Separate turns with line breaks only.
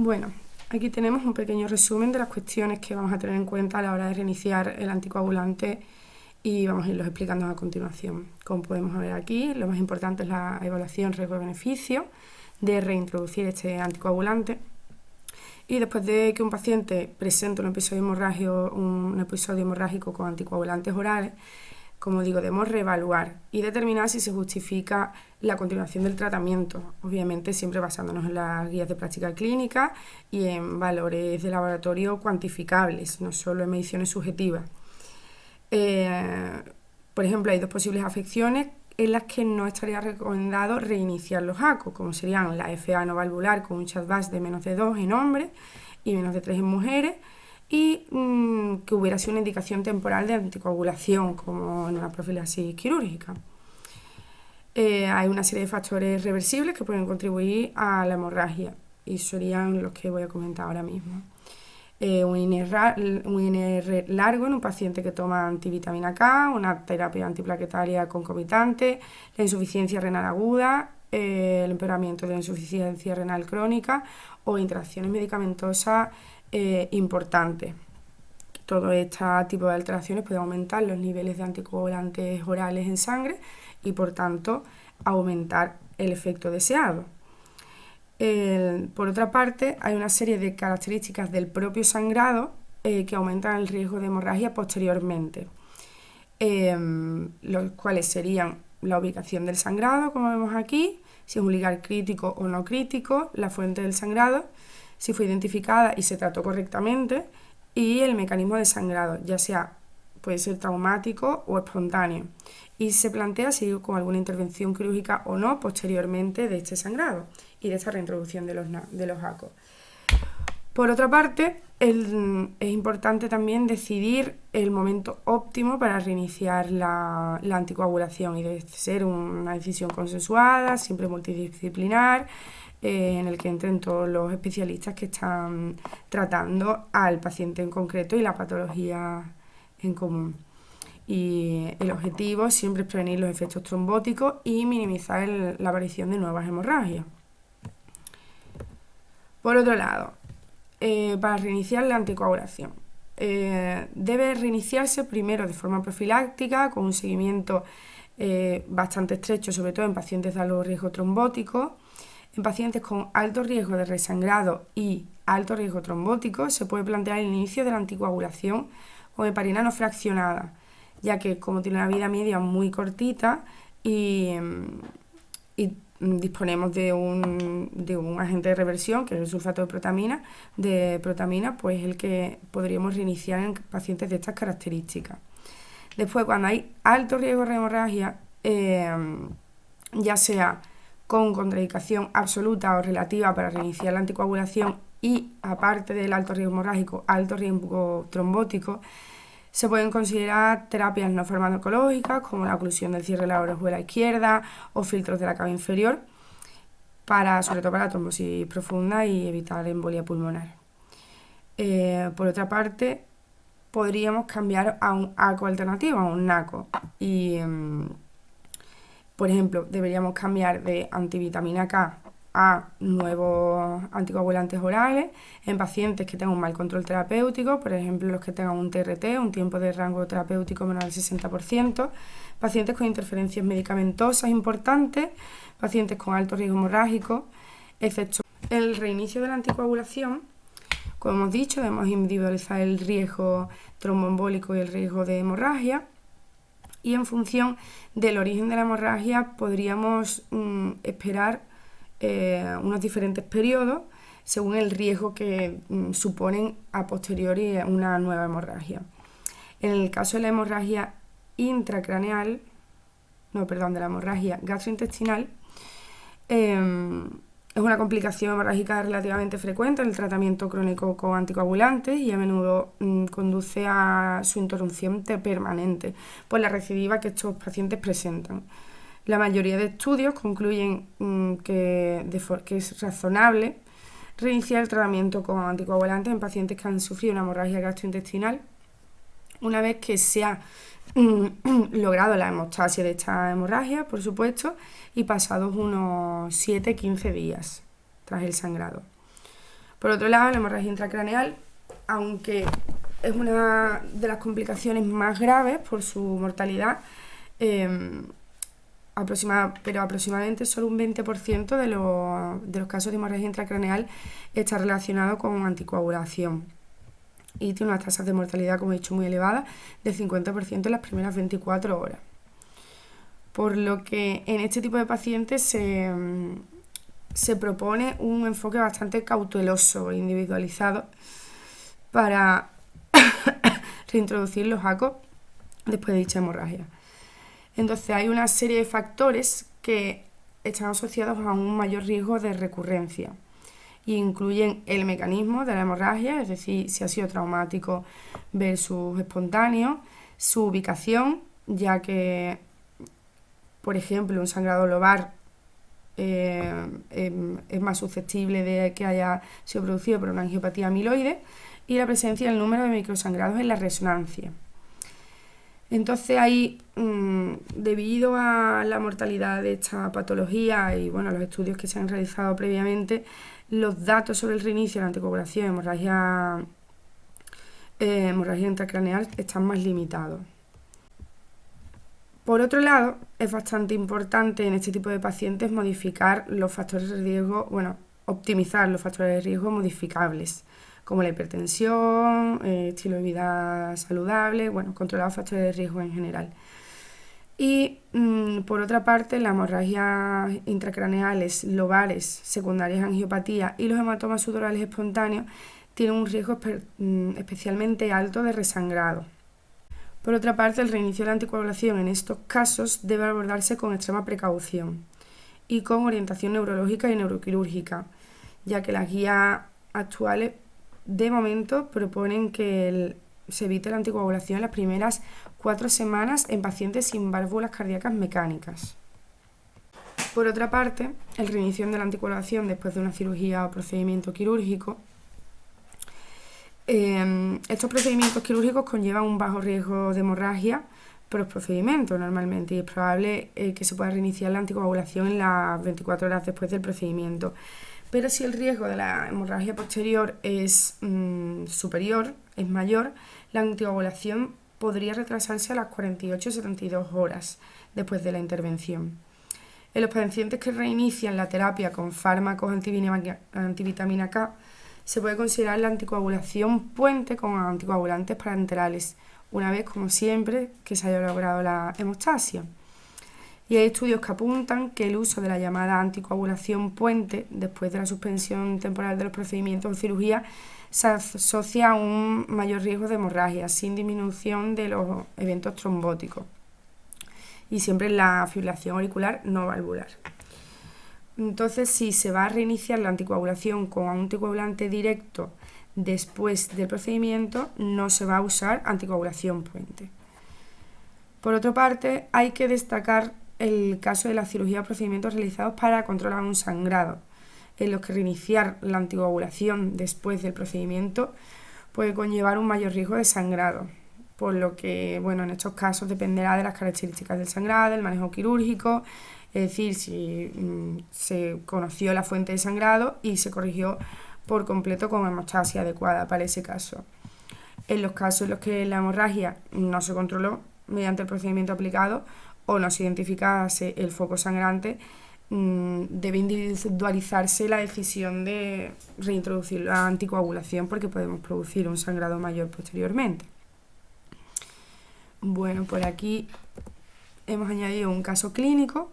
Bueno, aquí tenemos un pequeño resumen de las cuestiones que vamos a tener en cuenta a la hora de reiniciar el anticoagulante y vamos a irlos explicando a continuación. Como podemos ver aquí, lo más importante es la evaluación riesgo-beneficio de reintroducir este anticoagulante. Y después de que un paciente presente un episodio hemorrágico con anticoagulantes orales, como digo, debemos reevaluar y determinar si se justifica la continuación del tratamiento, obviamente siempre basándonos en las guías de práctica clínica y en valores de laboratorio cuantificables, no solo en mediciones subjetivas. Por ejemplo, hay dos posibles afecciones en las que no estaría recomendado reiniciar los ACO, como serían la FA no valvular con un CHA2-VAS de menos de 2 en hombres y menos de 3 en mujeres, y que hubiera sido una indicación temporal de anticoagulación, como en una profilaxis quirúrgica. Hay una serie de factores reversibles que pueden contribuir a la hemorragia y serían los que voy a comentar ahora mismo. Un INR largo en un paciente que toma antivitamina K, una terapia antiplaquetaria concomitante, la insuficiencia renal aguda, el empeoramiento de la insuficiencia renal crónica o interacciones medicamentosas importantes. Todo este tipo de alteraciones puede aumentar los niveles de anticoagulantes orales en sangre y, por tanto, aumentar el efecto deseado. Por otra parte, hay una serie de características del propio sangrado que aumentan el riesgo de hemorragia posteriormente, los cuales serían la ubicación del sangrado, como vemos aquí, si es un ligar crítico o no crítico, la fuente del sangrado, si fue identificada y se trató correctamente, y el mecanismo de sangrado, ya sea puede ser traumático o espontáneo, y se plantea si con alguna intervención quirúrgica o no posteriormente de este sangrado y de esta reintroducción de los ACO. Por otra parte, es importante también decidir el momento óptimo para reiniciar la anticoagulación, y debe ser una decisión consensuada, siempre multidisciplinar, en el que entren todos los especialistas que están tratando al paciente en concreto y la patología en común. Y el objetivo siempre es prevenir los efectos trombóticos y minimizar la aparición de nuevas hemorragias. Por otro lado, para reiniciar la anticoagulación, debe reiniciarse primero de forma profiláctica, con un seguimiento bastante estrecho, sobre todo en pacientes de alto riesgo trombótico. En pacientes con alto riesgo de resangrado y alto riesgo trombótico se puede plantear el inicio de la anticoagulación con heparina no fraccionada, ya que como tiene una vida media muy cortita y disponemos de un agente de reversión, que es el sulfato de protamina, pues el que podríamos reiniciar en pacientes de estas características. Después, cuando hay alto riesgo de hemorragia, ya sea con contraindicación absoluta o relativa para reiniciar la anticoagulación y, aparte del alto riesgo hemorrágico, alto riesgo trombótico, se pueden considerar terapias no farmacológicas como la oclusión del cierre de la orejuela izquierda o filtros de la cava inferior, sobre todo para la trombosis profunda y evitar embolia pulmonar. Por otra parte, podríamos cambiar a un ACO alternativo, a un NACO. Por ejemplo, deberíamos cambiar de antivitamina K a nuevos anticoagulantes orales en pacientes que tengan un mal control terapéutico, por ejemplo, los que tengan un TRT, un tiempo de rango terapéutico menor al 60%, pacientes con interferencias medicamentosas importantes, pacientes con alto riesgo hemorrágico, excepto el reinicio de la anticoagulación. Como hemos dicho, debemos individualizar el riesgo tromboembólico y el riesgo de hemorragia, y en función del origen de la hemorragia podríamos esperar unos diferentes periodos según el riesgo que suponen a posteriori una nueva hemorragia. En el caso de la hemorragia de la hemorragia gastrointestinal, es una complicación hemorrágica relativamente frecuente en el tratamiento crónico con anticoagulantes y a menudo conduce a su interrupción permanente por la recidiva que estos pacientes presentan. La mayoría de estudios concluyen que es razonable reiniciar el tratamiento con anticoagulantes en pacientes que han sufrido una hemorragia gastrointestinal una vez que se ha logrado la hemostasia de esta hemorragia, por supuesto, y pasados unos 7-15 días tras el sangrado. Por otro lado, la hemorragia intracraneal, aunque es una de las complicaciones más graves por su mortalidad, pero aproximadamente solo un 20% de los casos de hemorragia intracraneal está relacionado con anticoagulación y tiene unas tasas de mortalidad, como he dicho, muy elevadas, del 50% en las primeras 24 horas. Por lo que en este tipo de pacientes se propone un enfoque bastante cauteloso e individualizado para reintroducir los ACO después de dicha hemorragia. Entonces hay una serie de factores que están asociados a un mayor riesgo de recurrencia y incluyen el mecanismo de la hemorragia, es decir, si ha sido traumático versus espontáneo, su ubicación, ya que, por ejemplo, un sangrado lobar es más susceptible de que haya sido producido por una angiopatía amiloide, y la presencia del número de microsangrados en la resonancia. Entonces ahí, debido a la mortalidad de esta patología y bueno, los estudios que se han realizado previamente, los datos sobre el reinicio de la anticoagulación hemorragia intracraneal están más limitados. Por otro lado, es bastante importante en este tipo de pacientes modificar los factores de riesgo, optimizar los factores de riesgo modificables, como la hipertensión, estilo de vida saludable, controlar los factores de riesgo en general. Y por otra parte, las hemorragias intracraneales, lobares, secundarias a angiopatía y los hematomas sudorales espontáneos tienen un riesgo especialmente alto de resangrado. Por otra parte, el reinicio de la anticoagulación en estos casos debe abordarse con extrema precaución y con orientación neurológica y neuroquirúrgica, ya que las guías actuales de momento proponen que se evite la anticoagulación en las primeras 4 semanas en pacientes sin válvulas cardíacas mecánicas. Por otra parte, el reinicio de la anticoagulación después de una cirugía o procedimiento quirúrgico. Estos procedimientos quirúrgicos conllevan un bajo riesgo de hemorragia por los procedimientos normalmente, y es probable que se pueda reiniciar la anticoagulación en las 24 horas después del procedimiento. Pero si el riesgo de la hemorragia posterior es superior, es mayor, la anticoagulación podría retrasarse a las 48-72 horas después de la intervención. En los pacientes que reinician la terapia con fármacos antivitamina K, se puede considerar la anticoagulación puente con anticoagulantes parenterales, una vez, como siempre, que se haya logrado la hemostasia. Y hay estudios que apuntan que el uso de la llamada anticoagulación puente después de la suspensión temporal de los procedimientos o cirugía se asocia a un mayor riesgo de hemorragia, sin disminución de los eventos trombóticos, y siempre en la fibrilación auricular no valvular. Entonces, si se va a reiniciar la anticoagulación con anticoagulante directo después del procedimiento, no se va a usar anticoagulación puente. Por otra parte, hay que destacar el caso de la cirugía o procedimientos realizados para controlar un sangrado, en los que reiniciar la anticoagulación después del procedimiento puede conllevar un mayor riesgo de sangrado, por lo que, en estos casos dependerá de las características del sangrado, del manejo quirúrgico, es decir, si se conoció la fuente de sangrado y se corrigió por completo con hemostasia adecuada para ese caso. En los casos en los que la hemorragia no se controló mediante el procedimiento aplicado o no se identificase el foco sangrante, debe individualizarse la decisión de reintroducir la anticoagulación, porque podemos producir un sangrado mayor posteriormente. Por aquí hemos añadido un caso clínico